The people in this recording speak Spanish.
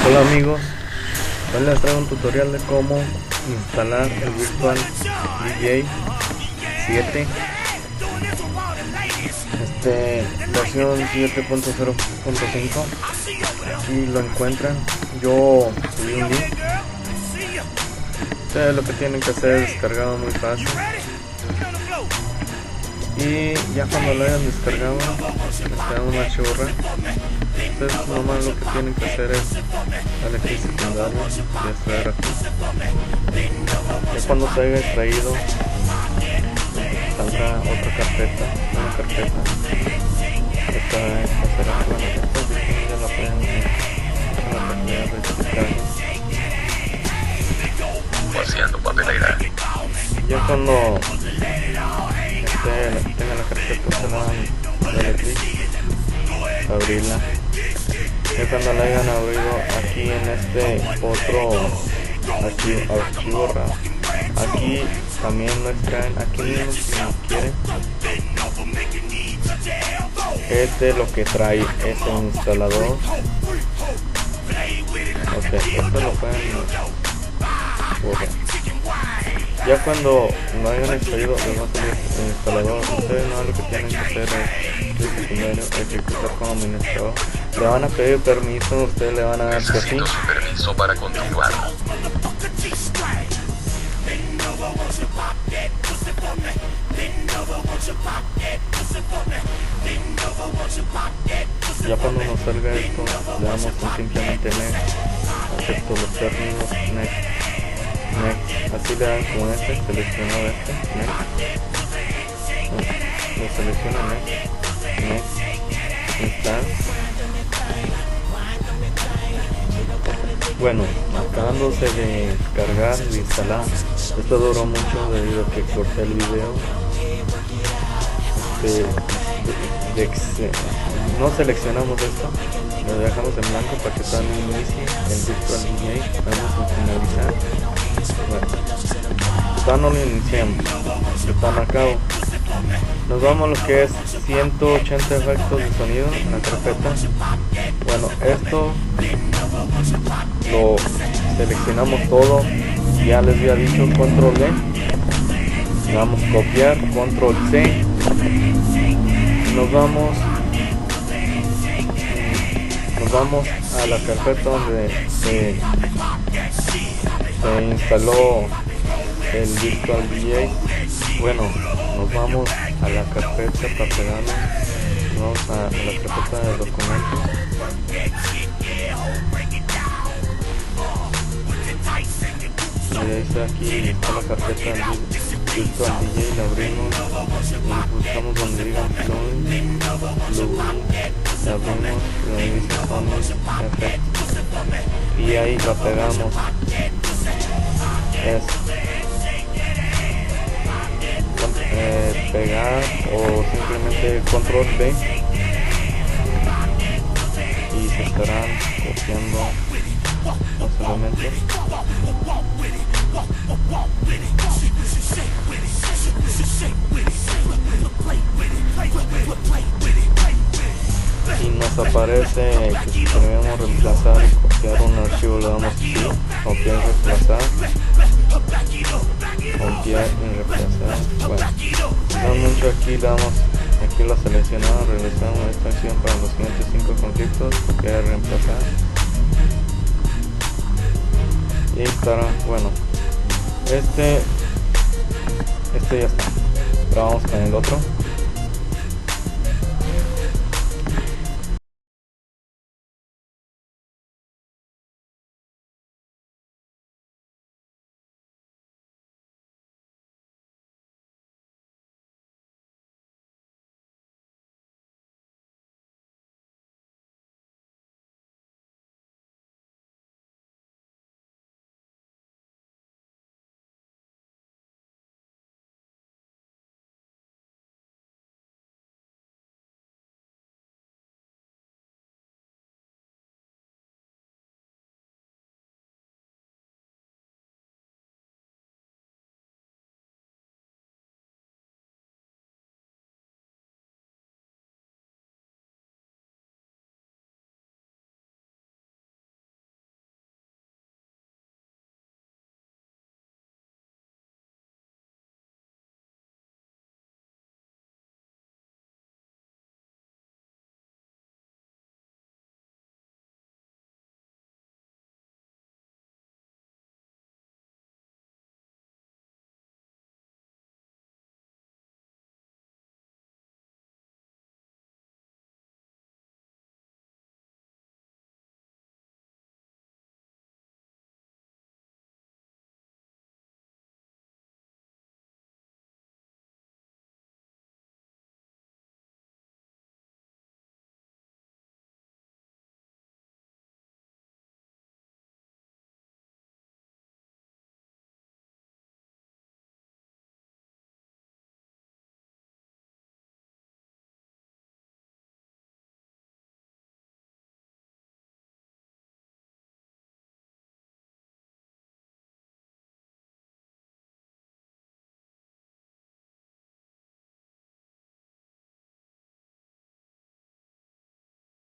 Hola amigos, hoy les traigo un tutorial de cómo instalar el Virtual DJ 7 versión 7.0.5. Aquí lo encuentran, yo subí un link. Ustedes lo que tienen que hacer es descargarlo muy fácil, y ya cuando lo hayan descargado les queda un archivo RAR. Entonces nomás lo que tienen que hacer es elegir secundario y extraer aquí. Ya cuando se haya extraído saldrá otra carpeta, una carpeta. Esta será, bueno, esta ya la pueden ver en la carpeta de descarga. Vaciando papelera. Ya cuando tenga la carpeta se dan doble clic, abrirla. Ya cuando la hayan abrido, aquí en este otro archivo RAR, aquí también lo extraen, aquí mismo si quieren. Lo que trae es el instalador. Ok, esto lo pueden borrar. Ya cuando lo hayan extraído les va a salir el instalador. Ustedes no, lo que tienen que hacer es secundario, ejecutar como administrador. Le van a pedir permiso, ustedes le van a dar que sí. Necesito su permiso para continuar. Ya cuando nos salga esto, le damos un simplemente next, acepto los términos, next. Así le dan como seleccionado next, lo selecciona next, install. Bueno, acabándose de cargar, de instalar. Esto duró mucho debido a que corté el video. No seleccionamos esto, lo dejamos en blanco para que todavía no inicie el Virtual DJ. Vamos a finalizar. Bueno, todavía no lo iniciamos, están a cabo. Nos vamos a lo que es 180 efectos de sonido en la carpeta. Bueno, esto lo seleccionamos todo. Ya les había dicho control D, le damos copiar, control C, nos vamos a la carpeta donde se instaló el Virtual DJ. Bueno, nos vamos a la carpeta para pegarlo. Vamos a la carpeta de documentos. Y dice aquí está la carpeta del Virtual DJ, la abrimos y buscamos donde diga plugin, la abrimos y ahí dice Sonic Effects y ahí la pegamos. Es pegar o simplemente control B y se estarán copiando los elementos. Y nos aparece que si queremos reemplazar y copiar un archivo, le damos aquí, copiar y reemplazar, copiar y reemplazar. Bueno, normalmente aquí le damos, aquí lo seleccionamos, realizamos esta acción para los siguientes 5 conflictos, copiar y reemplazar. Y ahí estará. Bueno, este ya está. Ahora vamos con el otro.